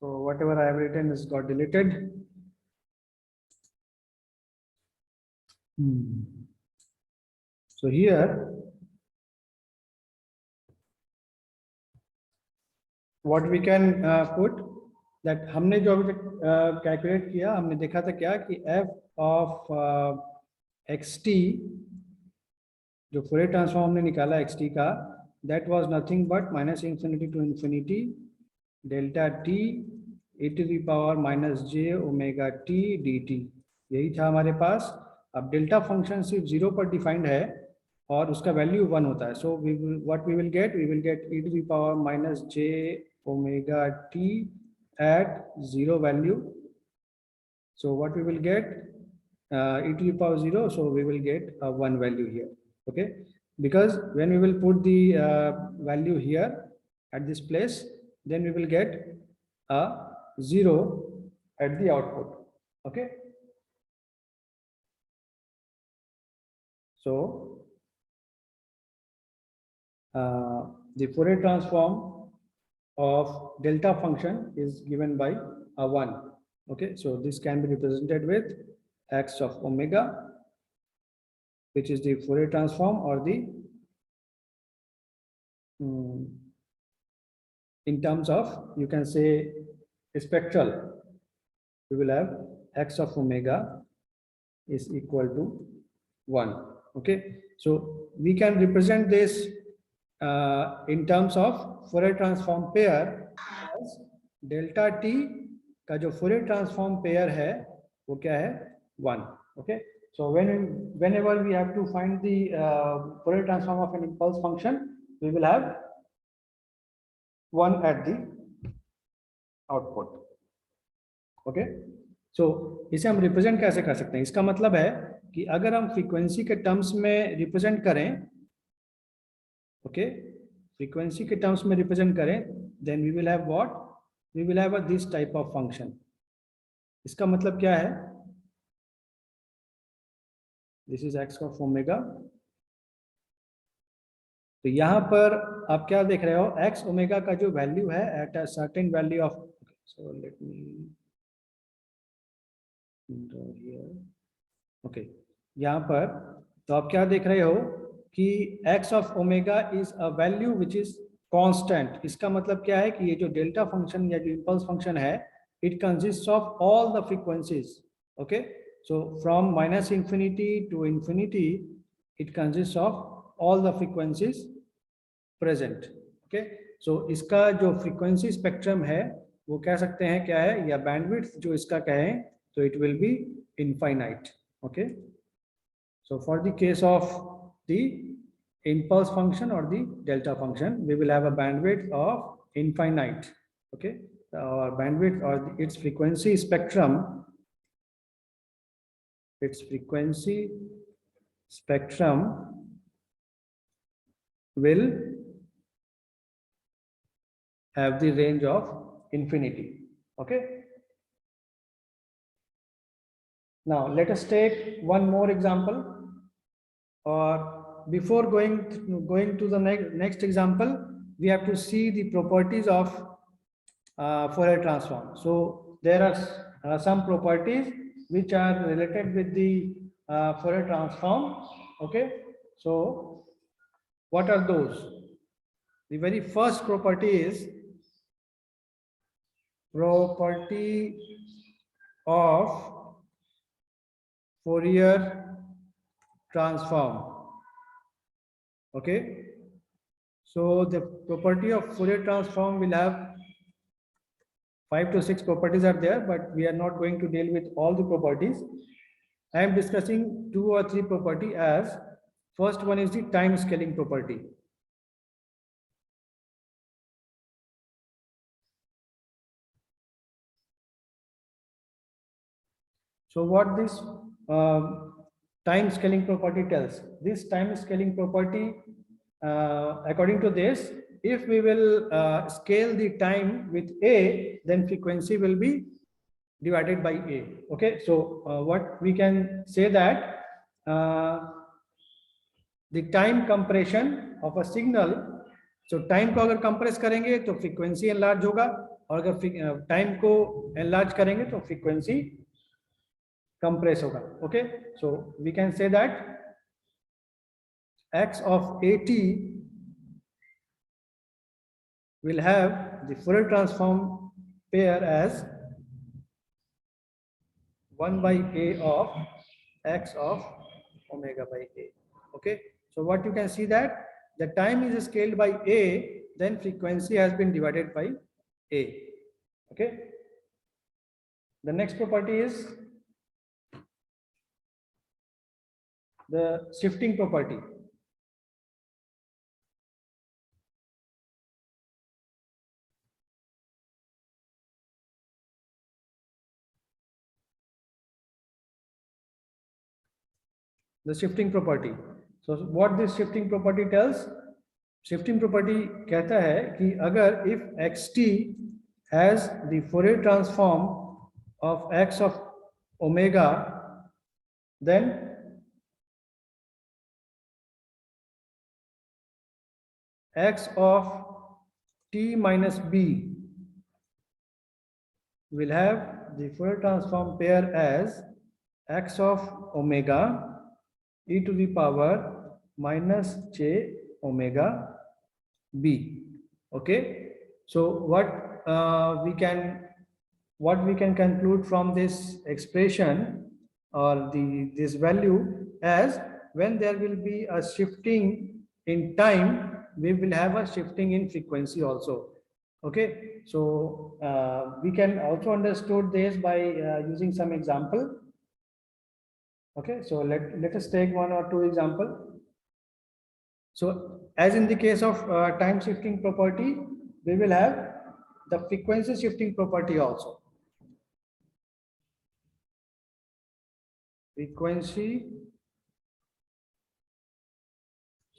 So whatever I have written is got deleted. So here, what we can put that हमने जो अभी तक calculate किया, हमने देखा था क्या कि f of xt, जो फोरियर ट्रांसफॉर्म हमने निकाला xt का, that was nothing but minus infinity to infinity delta t e to the power minus j omega t dt, यही था हमारे पास. अब डेल्टा फंक्शन सिर्फ 0 पर डिफाइंड है और उसका वैल्यू 1 होता है. So what we will get e to the power minus j omega t at 0 value. So what we will get, e to the power 0, so we will get a 1 value here. Okay, because when we will put the value here at this place, then we will get a 0 at the output. Okay, so the Fourier transform of delta function is given by a 1. Okay, so this can be represented with x of omega, which is the Fourier transform, or the in terms of, you can say, spectral, we will have x of omega is equal to 1. Okay, so we can represent this in terms of Fourier transform pair as delta t का जो Fourier transform pair है वो क्या है 1. Okay, so whenever we have to find the Fourier transform of an impulse function, we will have 1 at the output. Okay, so इसे हम represent कैसे कर सकते हैं? इसका मतलब है कि अगर हम फ्रीक्वेंसी के टर्म्स में रिप्रेजेंट करें, ओके, फ्रीक्वेंसी के टर्म्स में रिप्रेजेंट करें, then we will have what, we will have this type of function. इसका मतलब क्या है? This is x of omega. तो यहां पर आप क्या देख रहे हो? एक्स ओमेगा का जो वैल्यू है at a certain value of, so let me okay, यहाँ पर तो आप क्या देख रहे हो कि x of omega is a value which is constant. इसका मतलब क्या है कि ये जो डेल्टा फंक्शन या जो इंपल्स फंक्शन है, it consist of all the frequencies. Okay, so from minus infinity to infinity it consist of all the frequencies present. Okay, so इसका जो फ्रीक्वेंसी स्पेक्ट्रम है वो कह सकते हैं क्या है, या बैंडविड्थ जो इसका कहें तो it will be infinite. Okay, so for the case of the impulse function or the delta function, we will have a bandwidth of infinite. Okay, or bandwidth or its frequency spectrum, will have the range of infinity. Okay, now let us take one more example. Or before going to the next example, we have to see the properties of Fourier transform. So there are some properties which are related with the Fourier transform. Okay, so what are those? The very first property is property of Fourier transform. Okay, so the property of Fourier transform will have 5 to 6 properties are there, but we are not going to deal with all the properties. I am discussing 2 or 3 property. As first one is the time scaling property. So what this time scaling property tells? This time scaling property, according to this, if we will scale the time with a, then frequency will be divided by a. Okay, so what we can say that the time compression of a signal, so time को अगर compress करेंगे तो frequency enlarge होगा, और अगर time को enlarge करेंगे तो फ्रीक्वेंसी कंप्रेस होगा. Okay, so we can say that x of at will have the Fourier transform pair as 1 by a of x of omega by a. Okay, so what you can see that the time is scaled by a, then frequency has been divided by a. Okay, the next property is the shifting property. The shifting property. So what this shifting property tells? Shifting property कहता है कि अगर if xt has the Fourier transform of x of omega, then x of t minus b will have the Fourier transform pair as x of omega e to the power minus j omega b. Okay, so what we can conclude from this expression or this value as when there will be a shifting in time, we will have a shifting in frequency also. Okay, so we can also understood this by using some example. Okay, so let us take one or two example. So as in the case of time shifting property, we will have the frequency shifting property also. Frequency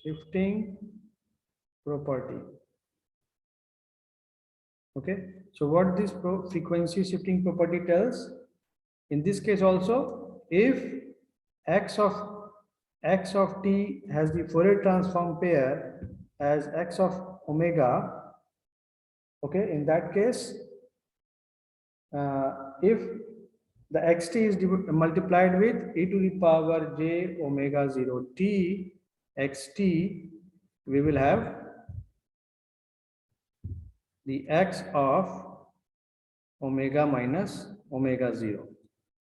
shifting property. Okay, so what this frequency shifting property tells, in this case also, if x of t has the Fourier transform pair as x of omega, okay, in that case if the xt is multiplied with e to the power j omega 0 t xt, we will have the x of omega minus omega 0.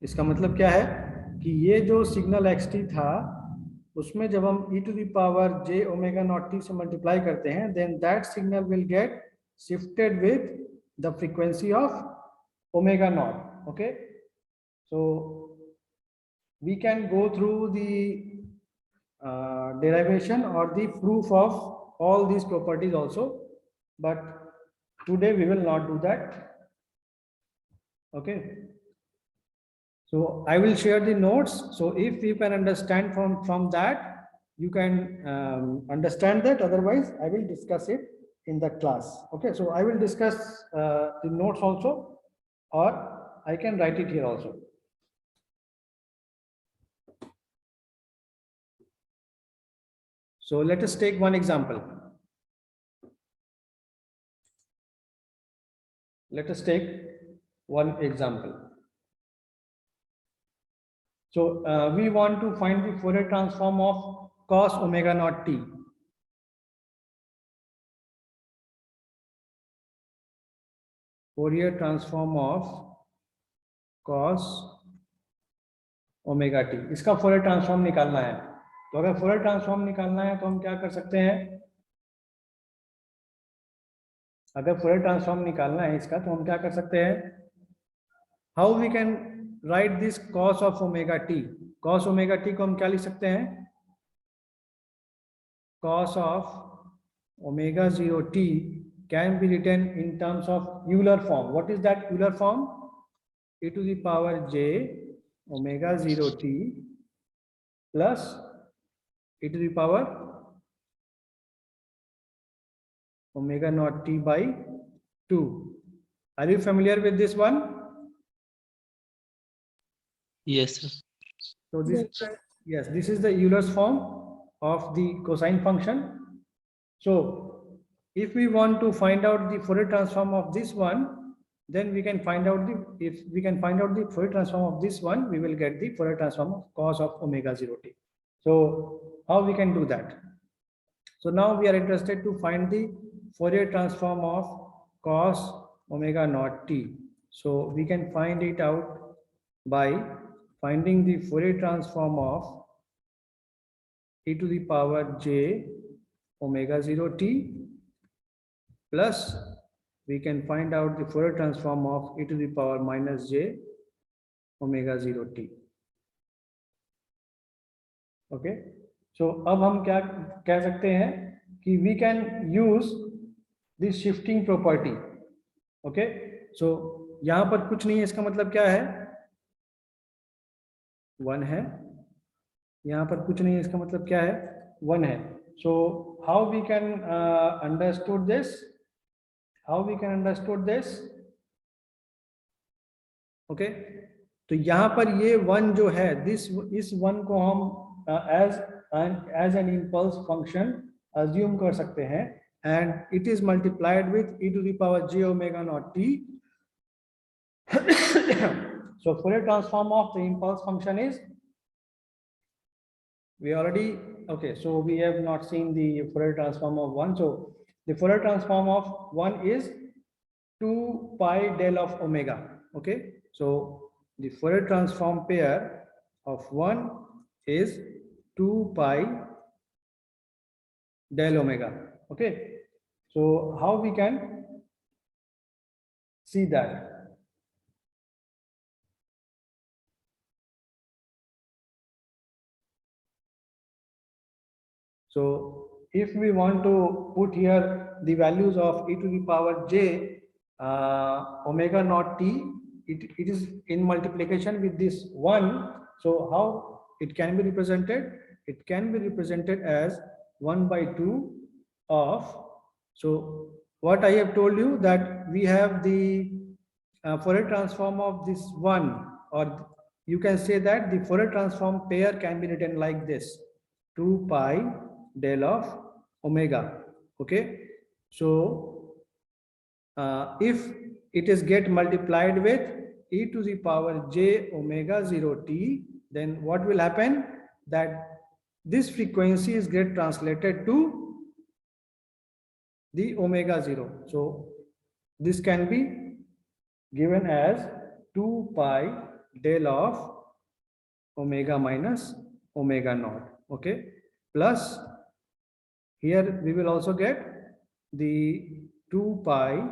इसका मतलब क्या है कि ये जो signal xt था उसमें जब हम e to the power j omega naught t से मल्टीप्लाई करते हैं, then that signal will get shifted with the frequency of omega naught. Okay, so we can go through the derivation or the proof of all these properties also, but today we will not do that. Okay, so I will share the notes, so if you can understand from that, you can understand that, otherwise I will discuss it in the class. Okay, so I will discuss the notes also, or I can write it here also. So let us take one example. Let us take one example. So we want to find the Fourier transform of cos omega naught t. Fourier transform of cos omega t. इसका Fourier transform निकालना है. तो अगर Fourier transform निकालना है तो हम क्या कर सकते हैं? अगर Fourier transform निकालना है इसका तो हम क्या कर सकते हैं? How we can write this cos of omega t? Cos omega t को हम क्या लिख सकते हैं? Cos of omega 0 t can be written in terms of Euler form. What is that Euler form? E to the power j omega 0 t plus e to the power omega naught t by 2. Are you familiar with this one? Yes, sir. So this is the Euler's form of the cosine function. So if we want to find out the Fourier transform of this one, then we can find out if we can find out the Fourier transform of this one, we will get the Fourier transform of cos of omega 0 t. So how we can do that? So now we are interested to find the Fourier transform of cos omega naught t. So we can find it out by finding the Fourier transform of e to the power j omega 0 t, plus we can find out the Fourier transform of e to the power minus j omega 0 t. Okay, so अब हम क्या कह सकते हैं कि we can use this shifting property. Okay, so यहाँ पर कुछ नहीं है, इसका मतलब क्या है, 1 है, यहाँ पर कुछ नहीं है, इसका मतलब क्या है, 1 है. So how we can understood this? How we can understood this? Okay, तो यहाँ पर ये 1 जो है, इस 1 को हम as an impulse function assume कर सकते हैं, and it is multiplied with e to the power j omega naught t. So Fourier transform of the impulse function is, we already, okay, so we have not seen the Fourier transform of 1. So the Fourier transform of 1 is 2 pi del of omega. Okay, so the Fourier transform pair of 1 is 2 pi del omega. Okay, so how we can see that? So if we want to put here the values of e to the power j omega naught t, it is in multiplication with this 1. So how it can be represented? It can be represented as 1 by 2 of, so what I have told you, that we have the Fourier transform of this 1, or you can say that the Fourier transform pair can be written like this: 2 pi del of omega. Okay, so if it is get multiplied with e to the power j omega 0 t, then what will happen? That this frequency is get translated to the omega 0. So this can be given as 2 pi del of omega minus omega naught. Okay, plus here we will also get the 2 pi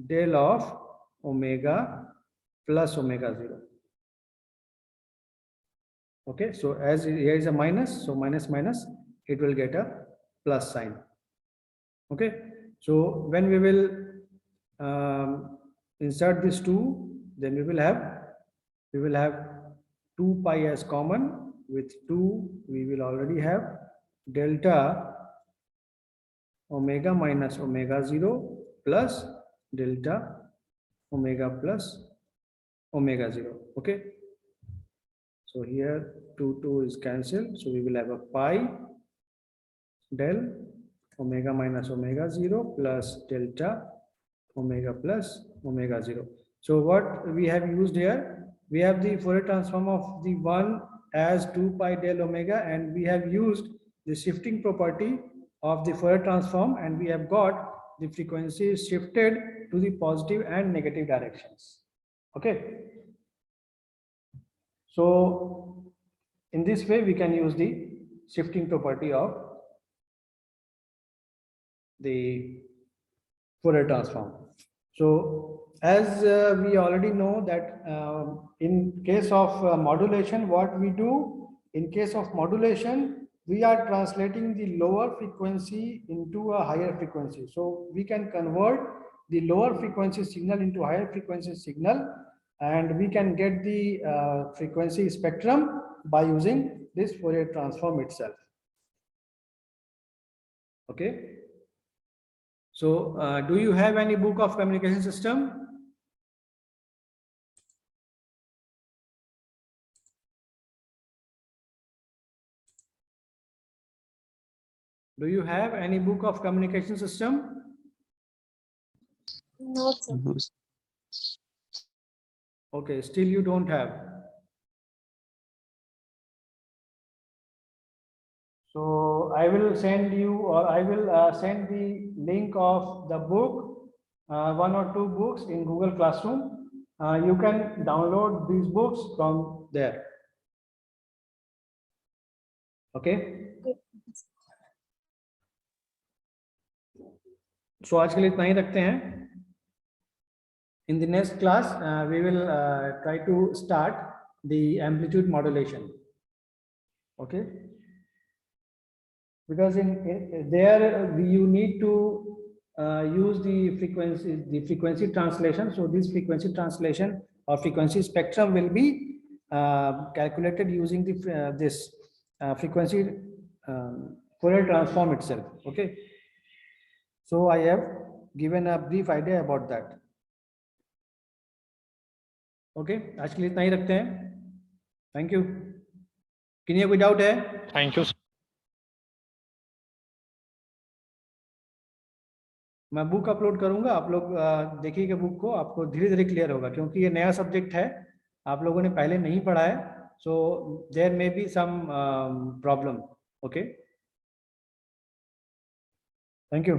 del of omega plus omega 0. Okay, so as here is a minus, so minus minus, it will get a plus sign. Okay, so when we will insert this 2, then we will have 2 pi as common. With 2 we will already have delta omega minus omega 0 plus delta omega plus omega 0. Okay, so here 2 is cancelled, so we will have a pi del omega minus omega 0 plus delta omega plus omega 0. So what we have used here, we have the Fourier transform of the 1 as 2 pi del omega, and we have used the shifting property of the Fourier transform, and we have got the frequency shifted to the positive and negative directions. Okay, so in this way we can use the shifting property of the Fourier transform. So as we already know that in case of modulation, what we do, in case of modulation, we are translating the lower frequency into a higher frequency. So we can convert the lower frequency signal into higher frequency signal, and we can get the frequency spectrum by using this Fourier transform itself. Okay, so do you have any book of communication system? Do you have any book of communication system? No, sir. Okay, still you don't have. So I will send you, or I will send the link of the book, one or two books in Google Classroom. You can download these books from there. Okay. So आज के लिए इतना ही रखते हैं. In the next class, we will try to start the amplitude modulation. Okay. Because in there you need to use the frequency translation. So this frequency translation or frequency spectrum will be calculated using the this frequency Fourier transform itself. Okay. So I have given a brief idea about that. Okay, आज के लिए इतना ही रखते हैं. Thank you. किन्हीं कोई doubt है? Thank you. मैं बुक अपलोड करूंगा, आप लोग देखिएगा बुक को, आपको धीरे धीरे क्लियर होगा क्योंकि ये नया सब्जेक्ट है, आप लोगों ने पहले नहीं पढ़ा है. So there may be some problem. Okay, thank you.